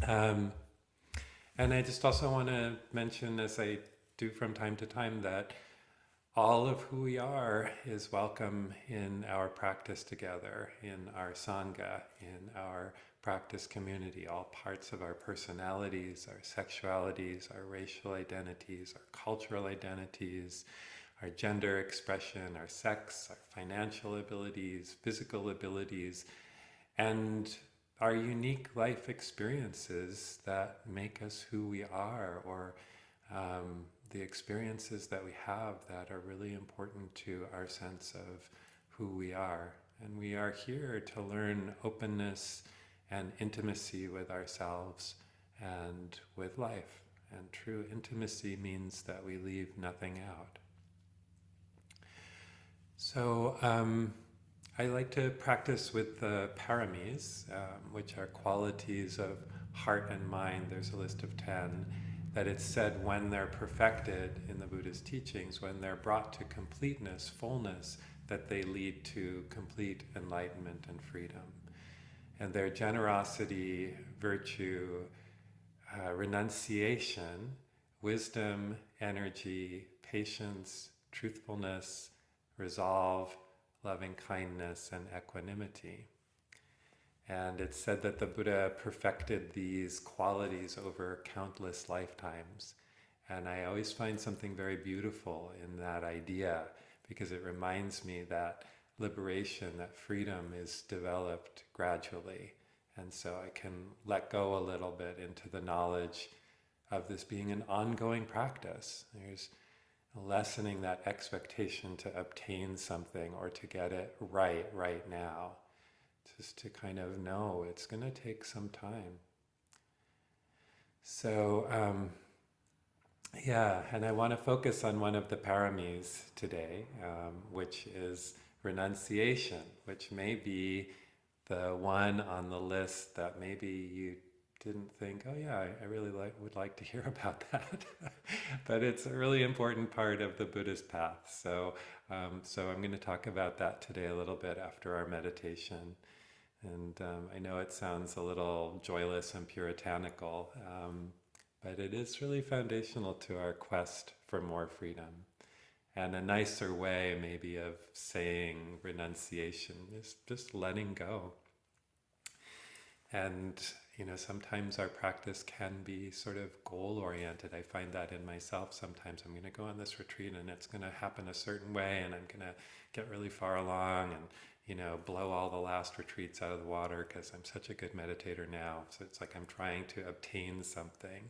Um, and I just also want to mention, as I do from time to time, that all of who we are is welcome in our practice together, in our sangha, in our practice community. All parts of our personalities, our sexualities, our racial identities, our cultural identities, our gender expression, our sex, our financial abilities, physical abilities, and our unique life experiences that make us who we are, or the experiences that we have that are really important to our sense of who we are. And we are here to learn openness and intimacy with ourselves and with life. And true intimacy means that we leave nothing out. So I like to practice with the paramis, which are qualities of heart and mind. There's a list of 10 that it's said when they're perfected in the Buddha's teachings, when they're brought to completeness, fullness, that they lead to complete enlightenment and freedom. And they're generosity, virtue, renunciation, wisdom, energy, patience, truthfulness, resolve, loving kindness, and equanimity. And it's said that the Buddha perfected these qualities over countless lifetimes. And I always find something very beautiful in that idea, because it reminds me that liberation, that freedom is developed gradually. And so I can let go a little bit into the knowledge of this being an ongoing practice. There's lessening that expectation to obtain something or to get it right now. Just to kind of know it's going to take some time. So, and I want to focus on one of the paramis today, which is renunciation, which may be the one on the list that maybe you didn't think, oh yeah, I really would like to hear about that. But it's a really important part of the Buddhist path. So I'm going to talk about that today a little bit after our meditation. And I know it sounds a little joyless and puritanical, but it is really foundational to our quest for more freedom. And a nicer way maybe of saying renunciation is just letting go. And sometimes our practice can be sort of goal-oriented. I find that in myself sometimes. I'm going to go on this retreat and it's going to happen a certain way, and I'm going to get really far along and blow all the last retreats out of the water because I'm such a good meditator now. So it's like I'm trying to obtain something,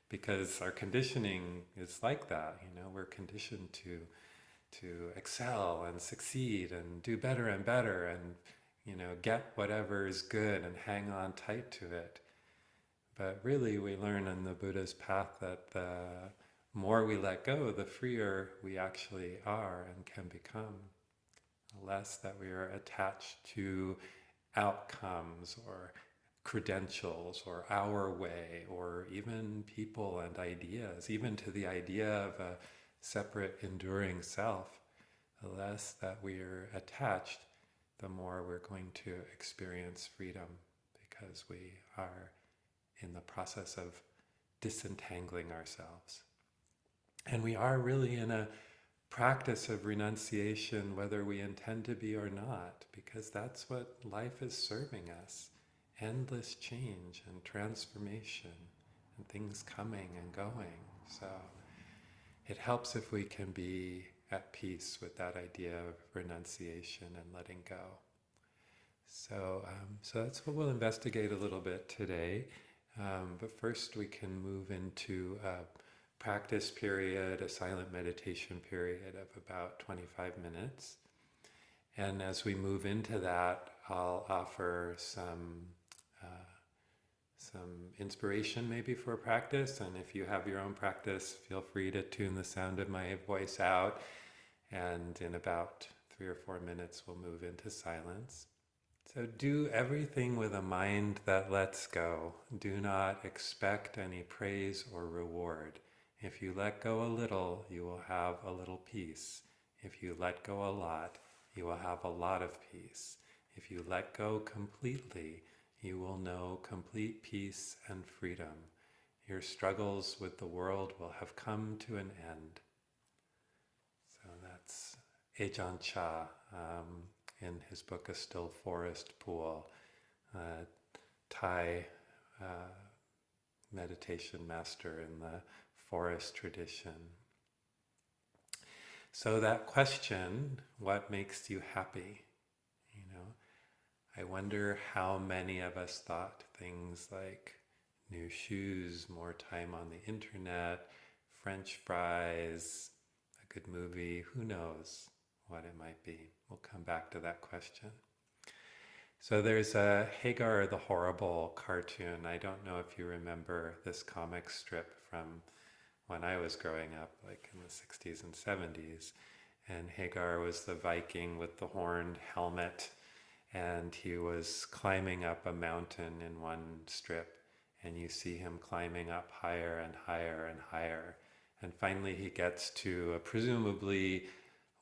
because our conditioning is like that. We're conditioned to excel and succeed and do better and better and get whatever is good and hang on tight to it. But really we learn in the Buddha's path that the more we let go, the freer we actually are and can become. Less that we are attached to outcomes or credentials or our way or even people and ideas, even to the idea of a separate enduring self. The less that we are attached, the more we're going to experience freedom, because we are in the process of disentangling ourselves. And we are really in a practice of renunciation, whether we intend to be or not, because that's what life is serving us. Endless change and transformation and things coming and going. So it helps if we can be at peace with that idea of renunciation and letting go. So that's what we'll investigate a little bit today. But first we can move into a practice period, a silent meditation period of about 25 minutes. And as we move into that, I'll offer some inspiration maybe for practice. And if you have your own practice, feel free to tune the sound of my voice out. And in about 3 or 4 minutes, we'll move into silence. So do everything with a mind that lets go. Do not expect any praise or reward. If you let go a little, you will have a little peace. If you let go a lot, you will have a lot of peace. If you let go completely, you will know complete peace and freedom. Your struggles with the world will have come to an end. So that's Ajahn Chah in his book A Still Forest Pool, Thai meditation master in the forest tradition. So that question, what makes you happy? You know, I wonder how many of us thought things like new shoes, more time on the internet, French fries, a good movie, who knows what it might be. We'll come back to that question. So there's a Hagar the Horrible cartoon. I don't know if you remember this comic strip from when I was growing up, like in the 60s and 70s. And Hagar was the Viking with the horned helmet, and he was climbing up a mountain in one strip, and you see him climbing up higher and higher and higher. And finally he gets to a presumably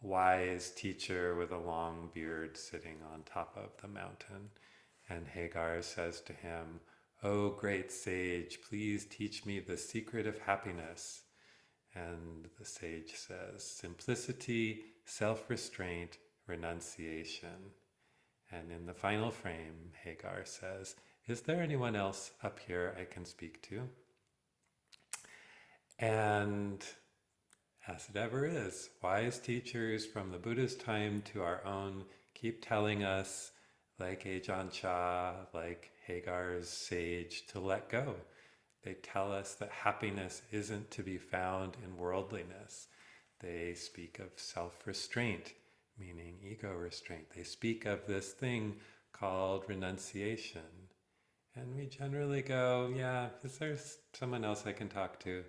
wise teacher with a long beard sitting on top of the mountain. And Hagar says to him, "Oh, great sage, please teach me the secret of happiness." And the sage says, "Simplicity, self-restraint, renunciation." And in the final frame, Hagar says, "Is there anyone else up here I can speak to?" And as it ever is, wise teachers from the Buddha's time to our own keep telling us, like Ajahn Chah, like Hagar's sage, to let go. They tell us that happiness isn't to be found in worldliness. They speak of self-restraint, meaning ego restraint. They speak of this thing called renunciation. And we generally go, yeah, is there someone else I can talk to?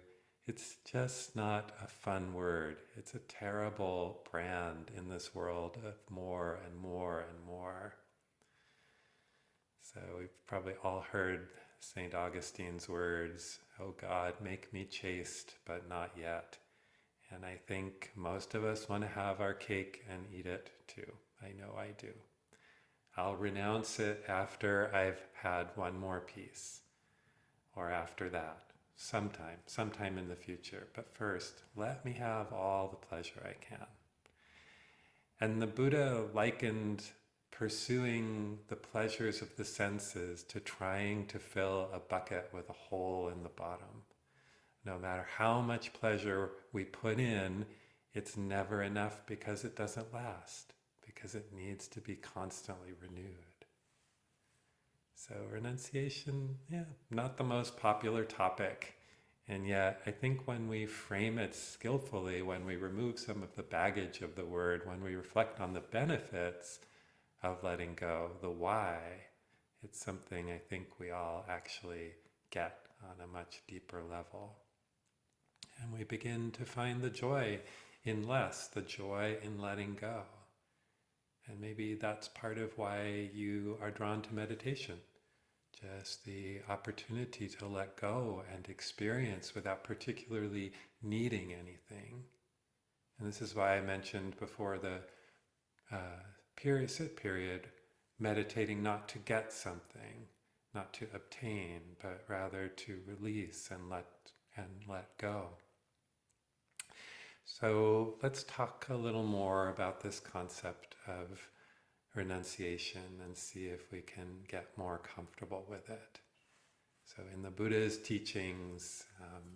It's just not a fun word. It's a terrible brand in this world of more and more and more. So we've probably all heard St. Augustine's words, "Oh God, make me chaste, but not yet." And I think most of us want to have our cake and eat it too. I know I do. I'll renounce it after I've had one more piece, or after that, sometime in the future. But first, let me have all the pleasure I can. And the Buddha likened pursuing the pleasures of the senses to trying to fill a bucket with a hole in the bottom. No matter how much pleasure we put in, it's never enough because it doesn't last, because it needs to be constantly renewed. So renunciation, not the most popular topic. And yet, I think when we frame it skillfully, when we remove some of the baggage of the word, when we reflect on the benefits of letting go, the why, it's something I think we all actually get on a much deeper level. And we begin to find the joy in less, the joy in letting go. And maybe that's part of why you are drawn to meditation. Just the opportunity to let go and experience without particularly needing anything. And this is why I mentioned before the sit period, meditating not to get something, not to obtain, but rather to release and let go. So let's talk a little more about this concept of renunciation and see if we can get more comfortable with it. So in the Buddha's teachings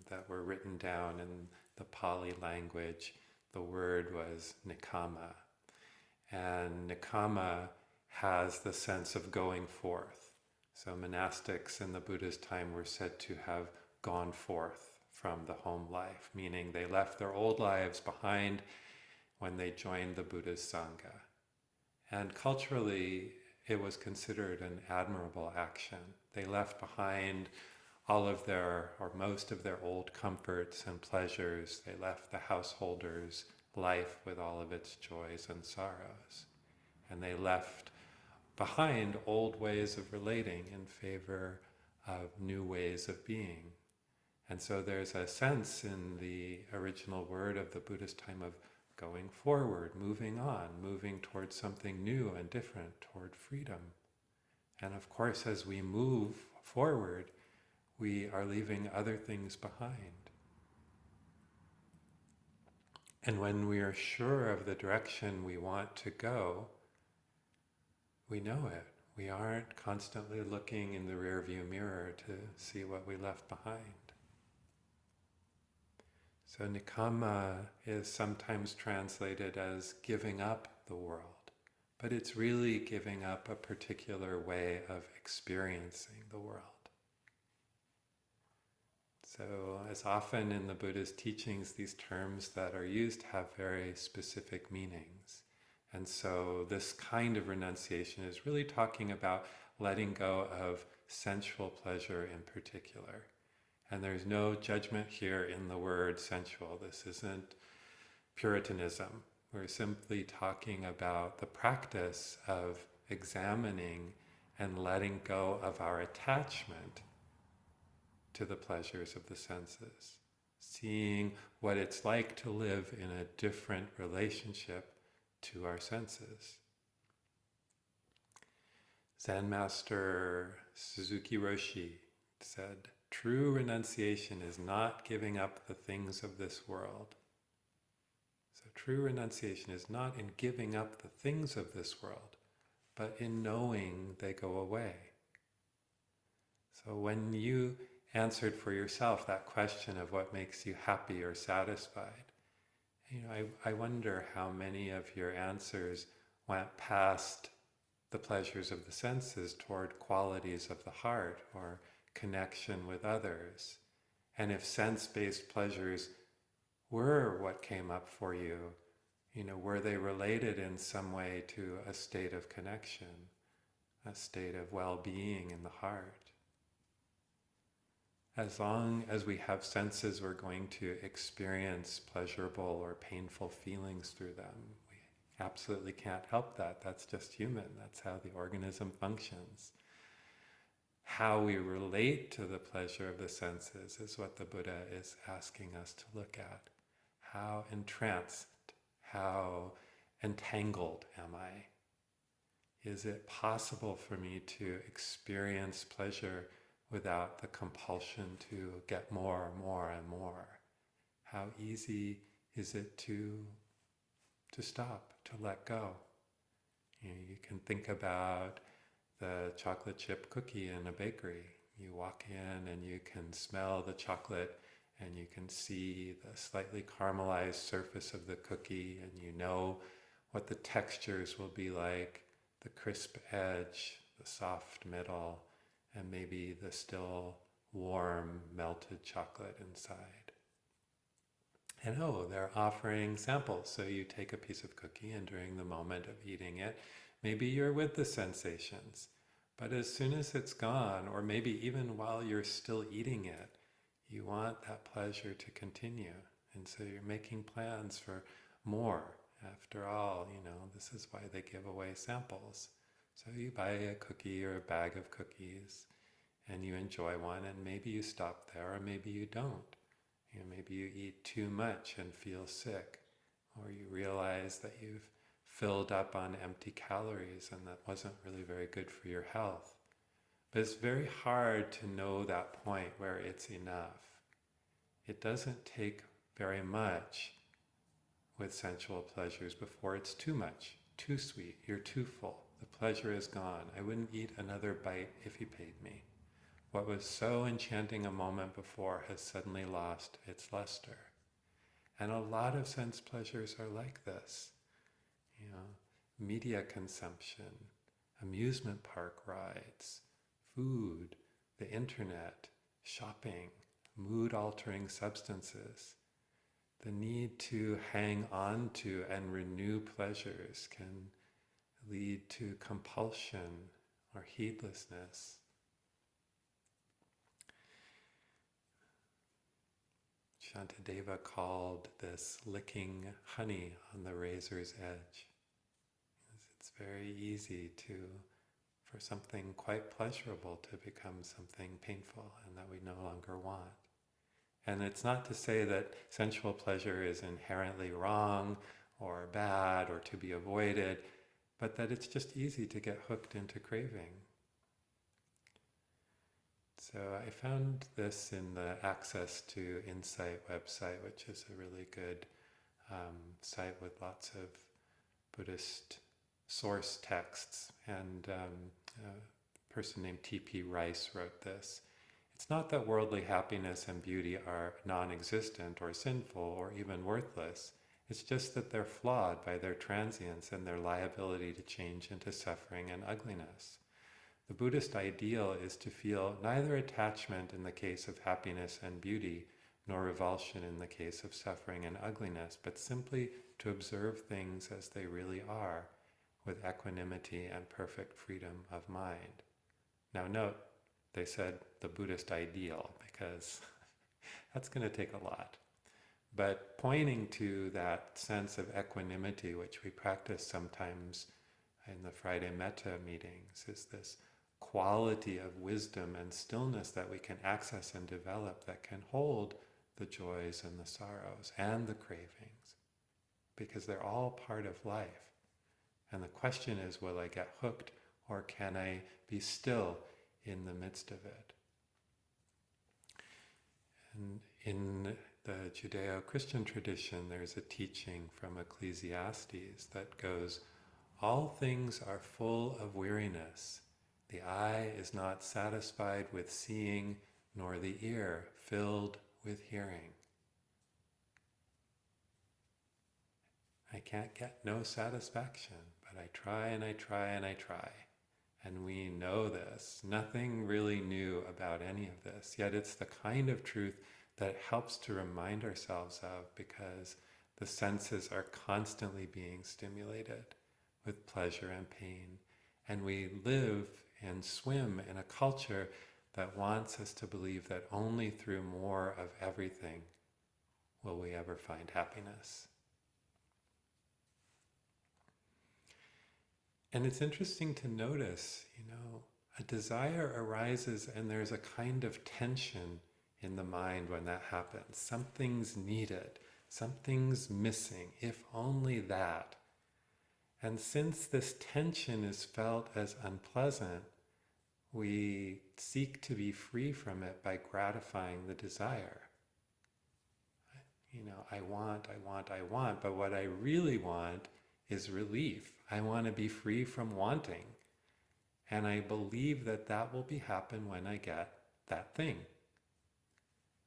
that were written down in the Pali language, the word was nikkama. And nikkama has the sense of going forth. So monastics in the Buddha's time were said to have gone forth from the home life, meaning they left their old lives behind when they joined the Buddha's sangha. And culturally, it was considered an admirable action. They left behind all of their, or most of their old comforts and pleasures. They left the householder's life with all of its joys and sorrows. And they left behind old ways of relating in favor of new ways of being. And so there's a sense in the original word of the Buddhist time of going forward, moving on, moving towards something new and different, toward freedom. And of course, as we move forward, we are leaving other things behind. And when we are sure of the direction we want to go, we know it. We aren't constantly looking in the rearview mirror to see what we left behind. So nikama is sometimes translated as giving up the world, but it's really giving up a particular way of experiencing the world. So as often in the Buddha's teachings, these terms that are used have very specific meanings. And so this kind of renunciation is really talking about letting go of sensual pleasure in particular. And there's no judgment here in the word sensual. This isn't Puritanism. We're simply talking about the practice of examining and letting go of our attachment to the pleasures of the senses, seeing what it's like to live in a different relationship to our senses. Zen master Suzuki Roshi said, "True renunciation is not giving up the things of this world." So true renunciation is not in giving up the things of this world, but in knowing they go away. So when you answered for yourself that question of what makes you happy or satisfied, I wonder how many of your answers went past the pleasures of the senses toward qualities of the heart or connection with others. And if sense-based pleasures were what came up for you, were they related in some way to a state of connection, a state of well-being in the heart? As long as we have senses, we're going to experience pleasurable or painful feelings through them. We absolutely can't help that. That's just human. That's how the organism functions. How we relate to the pleasure of the senses is what the Buddha is asking us to look at. How entranced, how entangled am I? Is it possible for me to experience pleasure without the compulsion to get more, more, and more? How easy is it to stop, to let go? You can think about the chocolate chip cookie in a bakery. You walk in and you can smell the chocolate and you can see the slightly caramelized surface of the cookie, and you know what the textures will be like, the crisp edge, the soft middle, and maybe the still warm melted chocolate inside. And they're offering samples. So you take a piece of cookie, and during the moment of eating it, maybe you're with the sensations. But as soon as it's gone, or maybe even while you're still eating it, you want that pleasure to continue. And so you're making plans for more. After all, this is why they give away samples. So you buy a cookie or a bag of cookies, and you enjoy one, and maybe you stop there, or maybe you don't. Maybe you eat too much and feel sick, or you realize that you've filled up on empty calories and that wasn't really very good for your health. But it's very hard to know that point where it's enough. It doesn't take very much with sensual pleasures before it's too much, too sweet, you're too full, the pleasure is gone. I wouldn't eat another bite if you paid me. What was so enchanting a moment before has suddenly lost its luster. And a lot of sense pleasures are like this. Media consumption, amusement park rides, food, the internet, shopping, mood-altering substances. The need to hang on to and renew pleasures can lead to compulsion or heedlessness. Shantideva called this licking honey on the razor's edge. It's very easy for something quite pleasurable to become something painful and that we no longer want. And it's not to say that sensual pleasure is inherently wrong or bad or to be avoided, but that it's just easy to get hooked into craving. So I found this in the Access to Insight website, which is a really good site with lots of Buddhist source texts. And a person named T.P. Rice wrote this. It's not that worldly happiness and beauty are non-existent or sinful or even worthless. It's just that they're flawed by their transience and their liability to change into suffering and ugliness. The Buddhist ideal is to feel neither attachment in the case of happiness and beauty, nor revulsion in the case of suffering and ugliness, but simply to observe things as they really are, with equanimity and perfect freedom of mind. Now note, they said the Buddhist ideal, because that's going to take a lot. But pointing to that sense of equanimity, which we practice sometimes in the Friday Metta meetings, is this quality of wisdom and stillness that we can access and develop that can hold the joys and the sorrows and the cravings, because they're all part of life. And the question is, will I get hooked, or can I be still in the midst of it? And in the Judeo-Christian tradition, there's a teaching from Ecclesiastes that goes, all things are full of weariness. The eye is not satisfied with seeing, nor the ear filled with hearing. I can't get no satisfaction, but I try and I try and I try. And we know this. Nothing really new about any of this. Yet it's the kind of truth that helps to remind ourselves of, because the senses are constantly being stimulated with pleasure and pain. And we live and swim in a culture that wants us to believe that only through more of everything will we ever find happiness. And it's interesting to notice, a desire arises and there's a kind of tension in the mind when that happens. Something's needed, something's missing, if only that. And since this tension is felt as unpleasant, we seek to be free from it by gratifying the desire. I want, but what I really want is relief. I want to be free from wanting. And I believe that that will happen when I get that thing.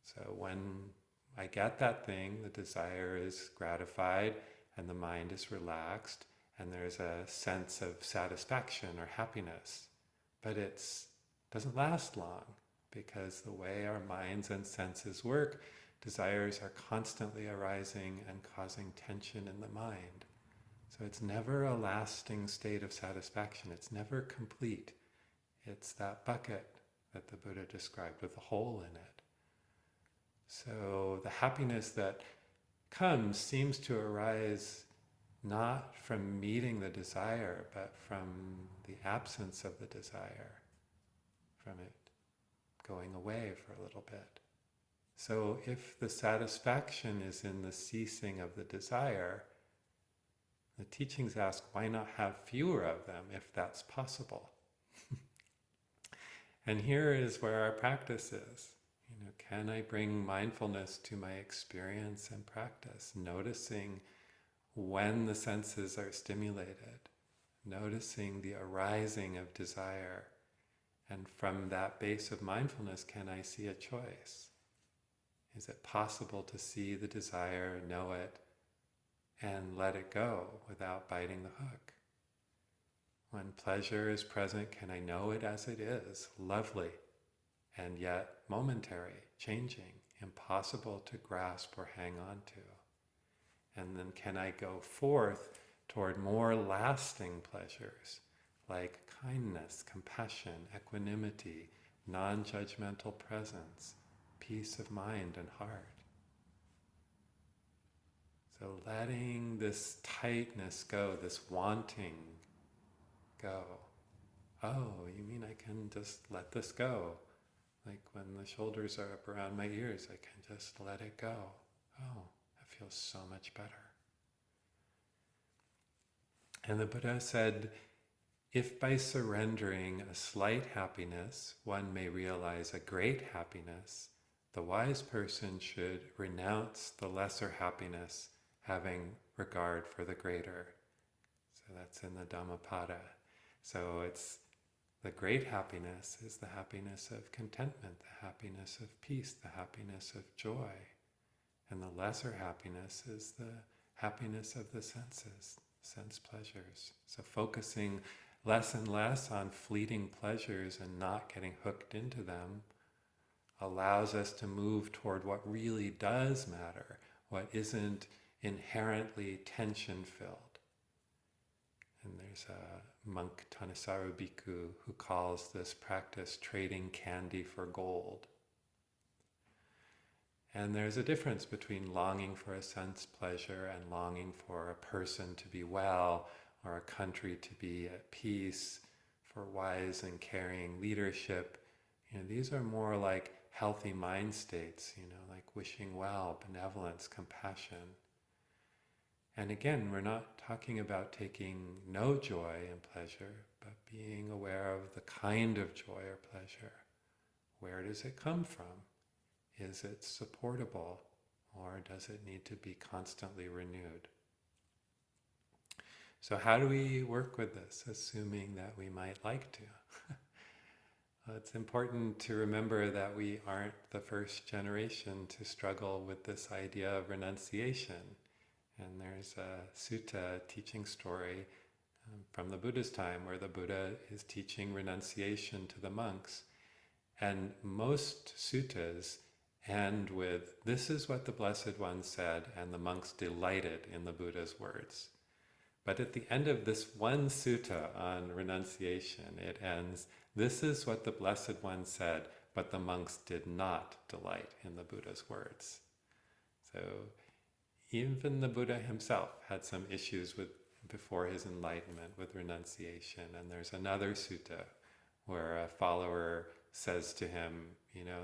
So when I get that thing, the desire is gratified and the mind is relaxed and there's a sense of satisfaction or happiness. But it doesn't last long, because the way our minds and senses work, desires are constantly arising and causing tension in the mind. So it's never a lasting state of satisfaction. It's never complete. It's that bucket that the Buddha described with a hole in it. So the happiness that comes seems to arise not from meeting the desire, but from the absence of the desire, from it going away for a little bit. So if the satisfaction is in the ceasing of the desire, the teachings ask, why not have fewer of them if that's possible? And here is where our practice is. Can I bring mindfulness to my experience and practice, noticing when the senses are stimulated, noticing the arising of desire, and from that base of mindfulness, can I see a choice? Is it possible to see the desire, know it, and let it go without biting the hook? When pleasure is present, can I know it as it is, lovely, and yet momentary, changing, impossible to grasp or hang on to? And then can I go forth toward more lasting pleasures, like kindness, compassion, equanimity, non-judgmental presence, peace of mind and heart? So letting this tightness go, this wanting go. Oh, you mean I can just let this go? Like when the shoulders are up around my ears, I can just let it go. Oh, that feels so much better. And the Buddha said, If by surrendering a slight happiness one may realize a great happiness, the wise person should renounce the lesser happiness, having regard for the greater. So that's in the Dhammapada. So it's the great happiness is the happiness of contentment, the happiness of peace, the happiness of joy. And the lesser happiness is the happiness of the senses, sense pleasures. So focusing less and less on fleeting pleasures and not getting hooked into them allows us to move toward what really does matter, what isn't inherently tension-filled. And there's a monk, Tanasaru Bhikkhu, who calls this practice trading candy for gold. And there's a difference between longing for a sense pleasure and longing for a person to be well, or a country to be at peace, for wise and caring leadership. These are more like healthy mind states, like wishing well, benevolence, compassion. And again, we're not talking about taking no joy and pleasure, but being aware of the kind of joy or pleasure. Where does it come from? Is it supportable, or does it need to be constantly renewed? So how do we work with this, assuming that we might like to? Well, it's important to remember that we aren't the first generation to struggle with this idea of renunciation. And there's a sutta teaching story from the Buddha's time where the Buddha is teaching renunciation to the monks. And most suttas end with, "This is what the Blessed One said," and the monks delighted in the Buddha's words. But at the end of this one sutta on renunciation, it ends, "This is what the Blessed One said, but the monks did not delight in the Buddha's words." So even the Buddha himself had some issues before his enlightenment with renunciation. And there's another sutta where a follower says to him,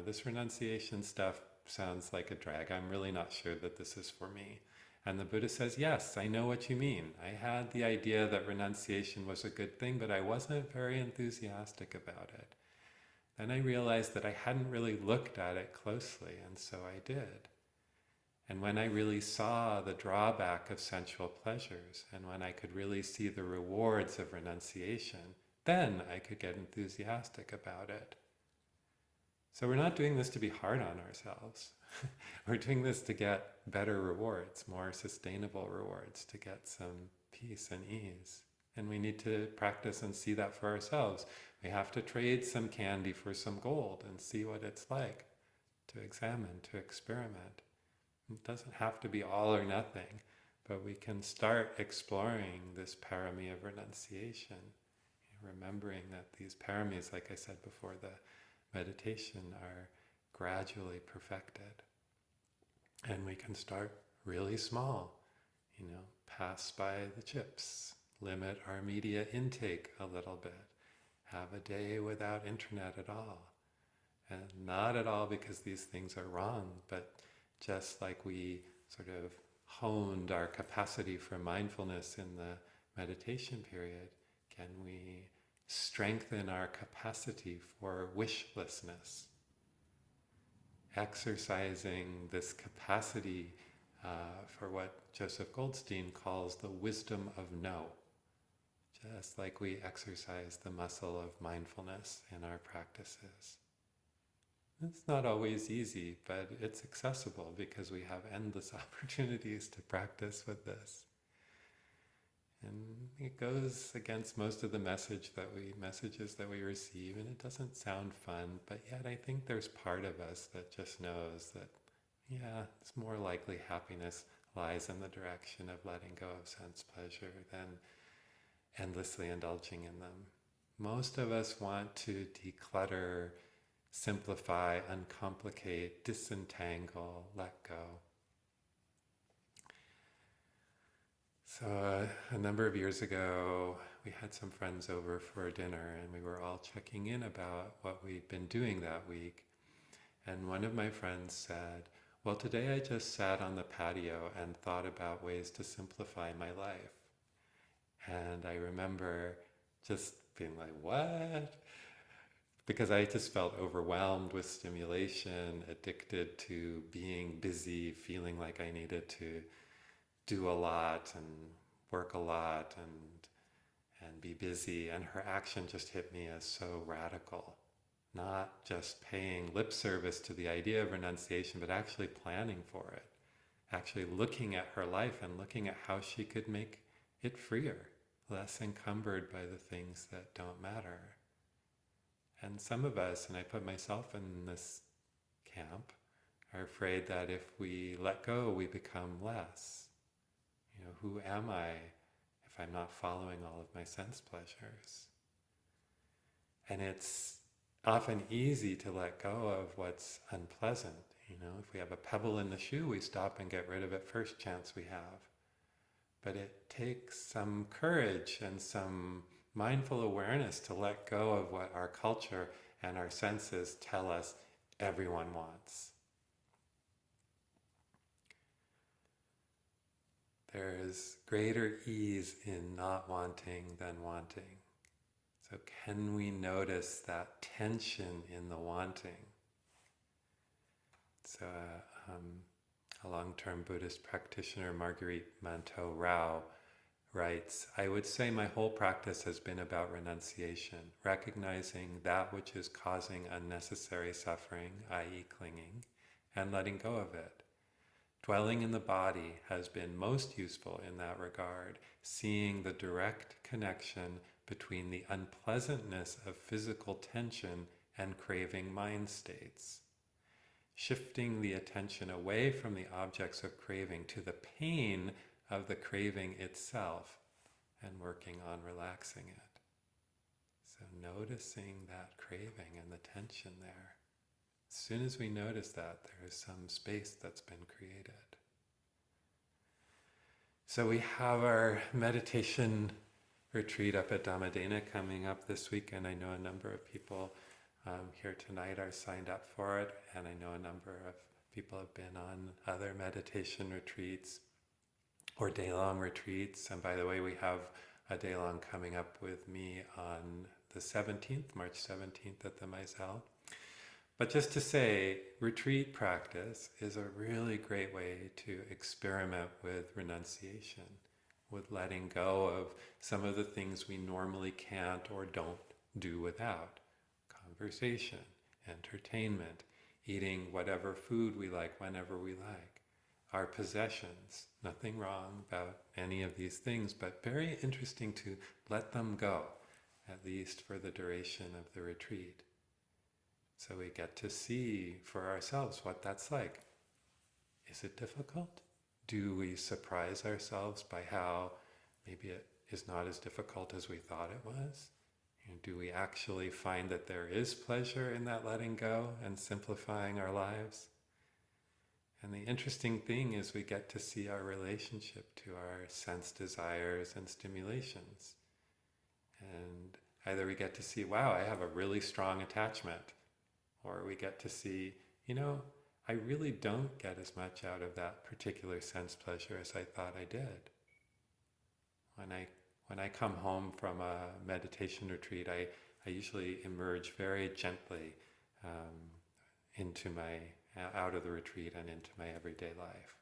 "This renunciation stuff sounds like a drag. I'm really not sure that this is for me." And the Buddha says, "Yes, I know what you mean. I had the idea that renunciation was a good thing, but I wasn't very enthusiastic about it. Then I realized that I hadn't really looked at it closely, and so I did. And when I really saw the drawback of sensual pleasures, and when I could really see the rewards of renunciation, then I could get enthusiastic about it." So we're not doing this to be hard on ourselves. We're doing this to get better rewards, more sustainable rewards, to get some peace and ease. And we need to practice and see that for ourselves. We have to trade some candy for some gold and see what it's like, to examine, to experiment. It doesn't have to be all or nothing, but we can start exploring this parami of renunciation, remembering that these paramis, like I said before the meditation, are gradually perfected. And we can start really small, pass by the chips, limit our media intake a little bit, have a day without internet at all. And not at all because these things are wrong, but just like we sort of honed our capacity for mindfulness in the meditation period, can we strengthen our capacity for wishlessness? Exercising this capacity for what Joseph Goldstein calls the wisdom of no, just like we exercise the muscle of mindfulness in our practices. It's not always easy, but it's accessible because we have endless opportunities to practice with this. And it goes against most of the messages that we receive, and it doesn't sound fun, but yet I think there's part of us that just knows that, it's more likely happiness lies in the direction of letting go of sense pleasure than endlessly indulging in them. Most of us want to declutter, simplify, uncomplicate, disentangle, let go. So a number of years ago, we had some friends over for dinner, and we were all checking in about what we'd been doing that week. And one of my friends said, "Well, today I just sat on the patio and thought about ways to simplify my life." And I remember just being like, what? Because I just felt overwhelmed with stimulation, addicted to being busy, feeling like I needed to do a lot and work a lot and be busy. And her action just hit me as so radical. Not just paying lip service to the idea of renunciation, but actually planning for it. Actually looking at her life and looking at how she could make it freer, less encumbered by the things that don't matter. And some of us, and I put myself in this camp, are afraid that if we let go, we become less. You know, who am I if I'm not following all of my sense pleasures? And it's often easy to let go of what's unpleasant. You know, if we have a pebble in the shoe, we stop and get rid of it first chance we have. But it takes some courage and some mindful awareness to let go of what our culture and our senses tell us everyone wants. There is greater ease in not wanting than wanting. So can we notice that tension in the wanting? So a long-term Buddhist practitioner, Marguerite Manteau Rao, writes, I would say my whole practice has been about renunciation, recognizing that which is causing unnecessary suffering, i.e. clinging, and letting go of it. Dwelling in the body has been most useful in that regard, seeing the direct connection between the unpleasantness of physical tension and craving mind states. Shifting the attention away from the objects of craving to the pain of the craving itself and working on relaxing it. So noticing that craving and the tension there. As soon as we notice that, there is some space that's been created. So we have our meditation retreat up at Dhammadena coming up this week, and I know a number of people here tonight are signed up for it, and I know a number of people have been on other meditation retreats or day-long retreats. And by the way, we have a day-long coming up with me on the 17th, March 17th at the Maisel. But just to say, retreat practice is a really great way to experiment with renunciation, with letting go of some of the things we normally can't or don't do without. Conversation, entertainment, eating whatever food we like whenever we like. Our possessions, nothing wrong about any of these things, but very interesting to let them go, at least for the duration of the retreat. So we get to see for ourselves what that's like. Is it difficult? Do we surprise ourselves by how maybe it is not as difficult as we thought it was? And do we actually find that there is pleasure in that letting go and simplifying our lives? And the interesting thing is we get to see our relationship to our sense desires and stimulations. And either we get to see, wow, I have a really strong attachment, or we get to see, you know, I really don't get as much out of that particular sense pleasure as I thought I did. When I come home from a meditation retreat, I usually emerge very gently out of the retreat and into my everyday life.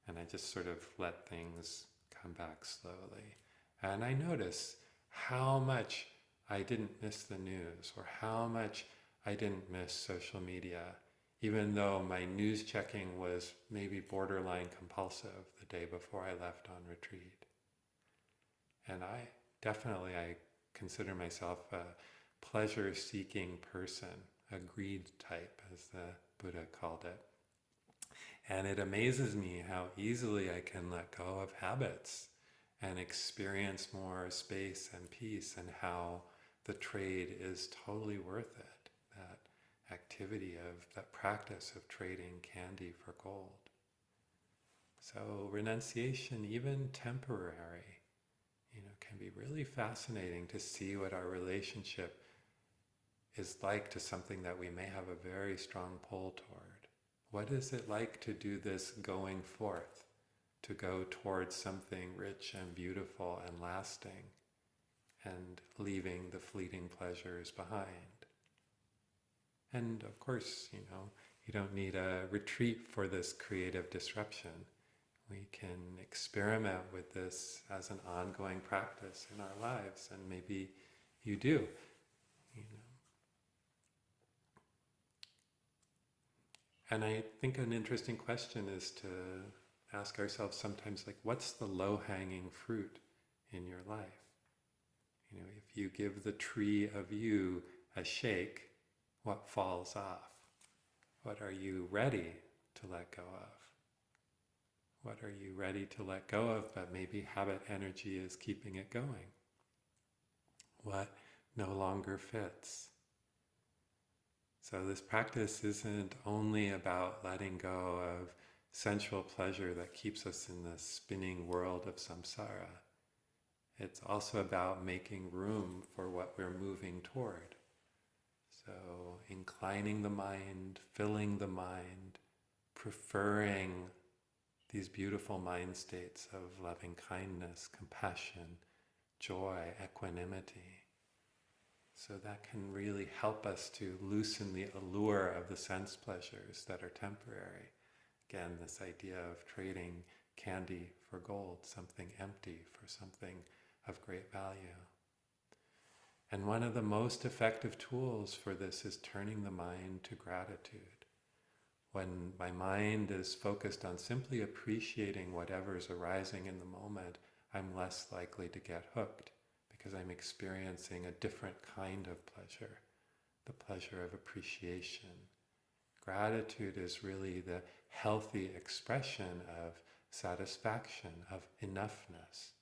And I just sort of let things come back slowly. And I notice how much I didn't miss the news, or how much I didn't miss social media, even though my news checking was maybe borderline compulsive the day before I left on retreat. And I consider myself a pleasure-seeking person, a greed type, as the Buddha called it. And it amazes me how easily I can let go of habits and experience more space and peace, and how the trade is totally worth it. That activity that practice of trading candy for gold. So renunciation, even temporary, can be really fascinating to see what our relationship is like to something that we may have a very strong pull toward. What is it like to do this going forth, to go towards something rich and beautiful and lasting? and leaving the fleeting pleasures behind. And of course, you don't need a retreat for this creative disruption. We can experiment with this as an ongoing practice in our lives, and maybe you do. And I think an interesting question is to ask ourselves sometimes, like, what's the low-hanging fruit in your life? If you give the tree of you a shake, what falls off? What are you ready to let go of? What are you ready to let go of, but maybe habit energy is keeping it going? What no longer fits? So this practice isn't only about letting go of sensual pleasure that keeps us in the spinning world of samsara. It's also about making room for what we're moving toward. So inclining the mind, filling the mind, preferring these beautiful mind states of loving kindness, compassion, joy, equanimity. So that can really help us to loosen the allure of the sense pleasures that are temporary. Again, this idea of trading candy for gold, something empty for something of great value. And one of the most effective tools for this is turning the mind to gratitude. When my mind is focused on simply appreciating whatever's arising in the moment, I'm less likely to get hooked because I'm experiencing a different kind of pleasure, the pleasure of appreciation. Gratitude is really the healthy expression of satisfaction, of enoughness.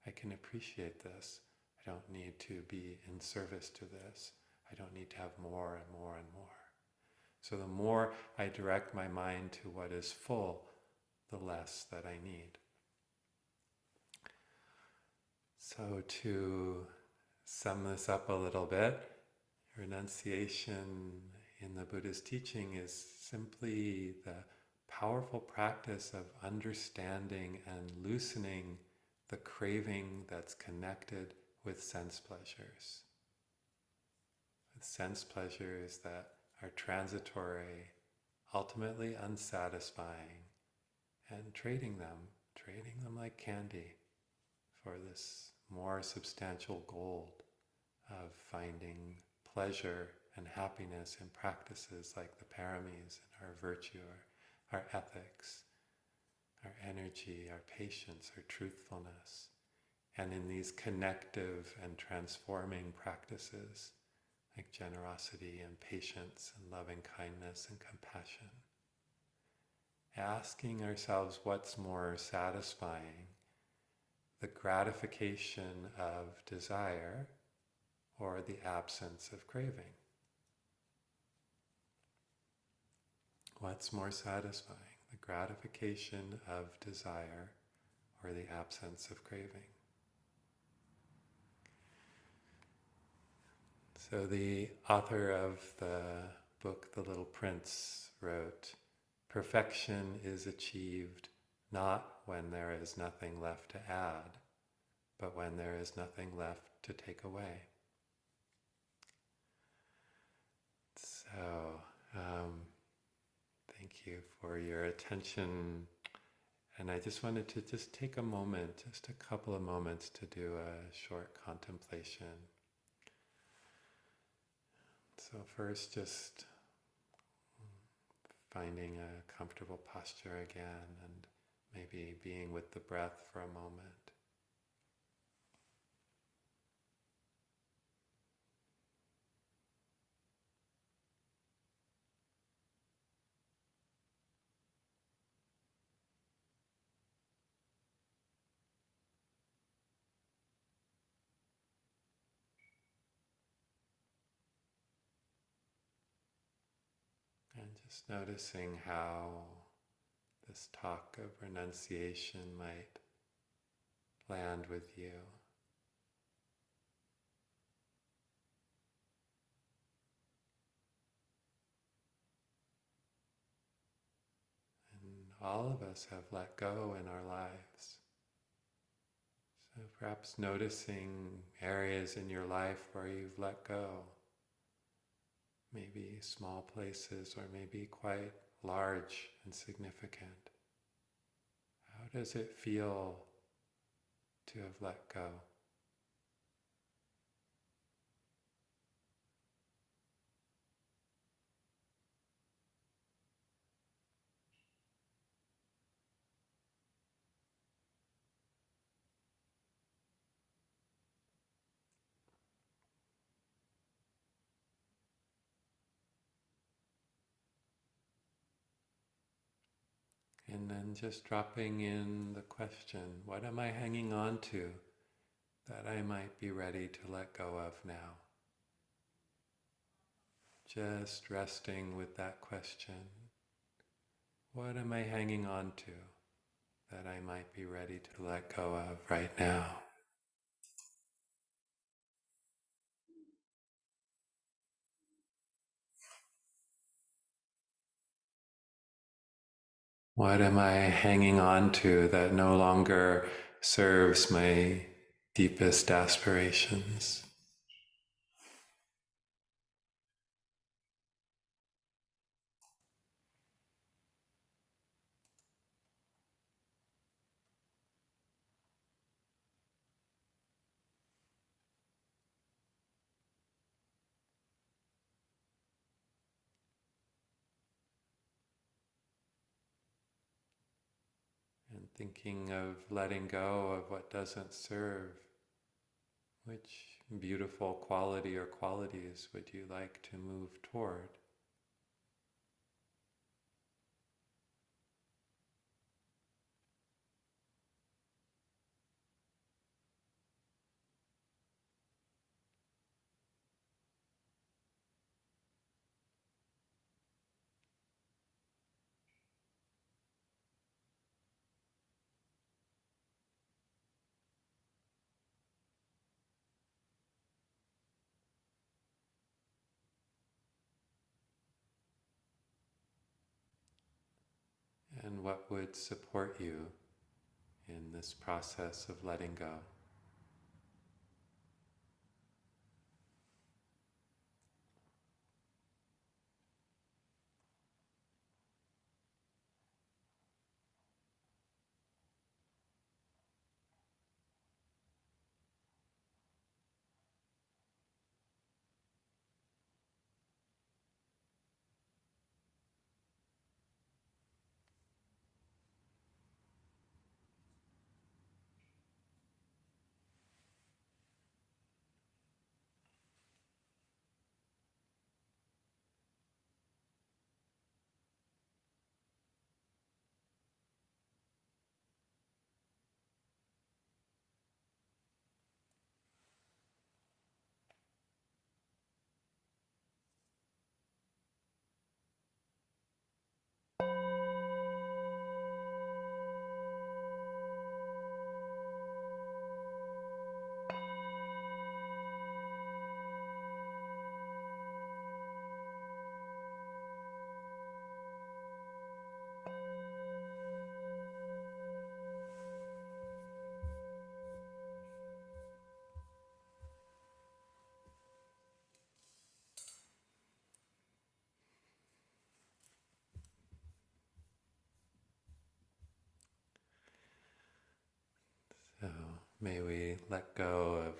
I can appreciate this. I don't need to be in service to this. I don't need to have more and more and more. So the more I direct my mind to what is full, the less that I need. So to sum this up a little bit, renunciation in the Buddha's teaching is simply the powerful practice of understanding and loosening the craving that's connected with sense pleasures. With sense pleasures that are transitory, ultimately unsatisfying, and trading them like candy for this more substantial gold of finding pleasure and happiness in practices like the paramis and our virtue, our ethics, our energy, our patience, our truthfulness, and in these connective and transforming practices like generosity and patience and loving kindness and compassion. Asking ourselves what's more satisfying, the gratification of desire or the absence of craving. What's more satisfying, the gratification of desire or the absence of craving? So the author of the book, The Little Prince, wrote, "Perfection is achieved not when there is nothing left to add, but when there is nothing left to take away." So, thank you for your attention. And I just wanted to take a moment, just a couple of moments to do a short contemplation. So first, just finding a comfortable posture again and maybe being with the breath for a moment. And just noticing how this talk of renunciation might land with you. And all of us have let go in our lives. So perhaps noticing areas in your life where you've let go, maybe small places or maybe quite large and significant. How does it feel to have let go? And then just dropping in the question, what am I hanging on to that I might be ready to let go of now? Just resting with that question. What am I hanging on to that I might be ready to let go of right now? What am I hanging on to that no longer serves my deepest aspirations? And thinking of letting go of what doesn't serve, which beautiful quality or qualities would you like to move toward? And what would support you in this process of letting go? So may we let go of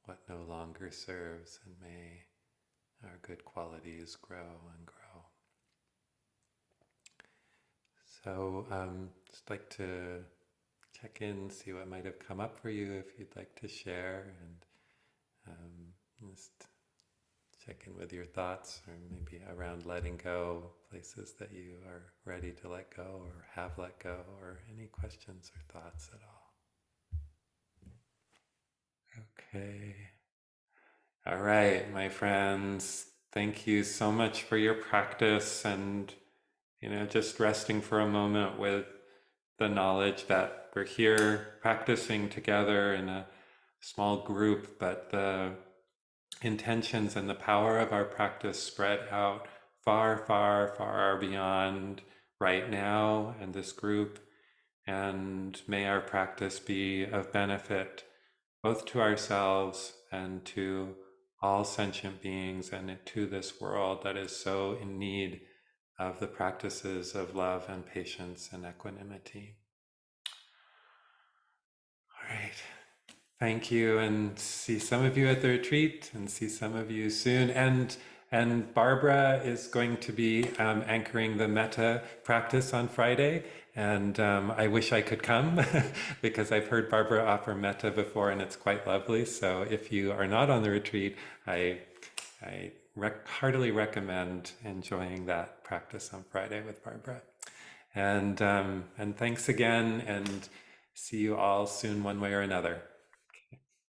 what no longer serves, and may our good qualities grow and grow. So just like to check in, see what might have come up for you if you'd like to share, and just check in with your thoughts, or maybe around letting go, places that you are ready to let go or have let go, or any questions or thoughts at all. Okay. All right, my friends, thank you so much for your practice, and just resting for a moment with the knowledge that we're here practicing together in a small group, but the intentions and the power of our practice spread out far, far, far beyond right now and this group. And may our practice be of benefit both to ourselves and to all sentient beings and to this world that is so in need of the practices of love and patience and equanimity. All right. Thank you, and see some of you at the retreat, and see some of you soon. And Barbara is going to be anchoring the metta practice on Friday, and I wish I could come because I've heard Barbara offer metta before, and it's quite lovely. So if you are not on the retreat, I heartily recommend enjoying that practice on Friday with Barbara. And thanks again, and see you all soon, one way or another.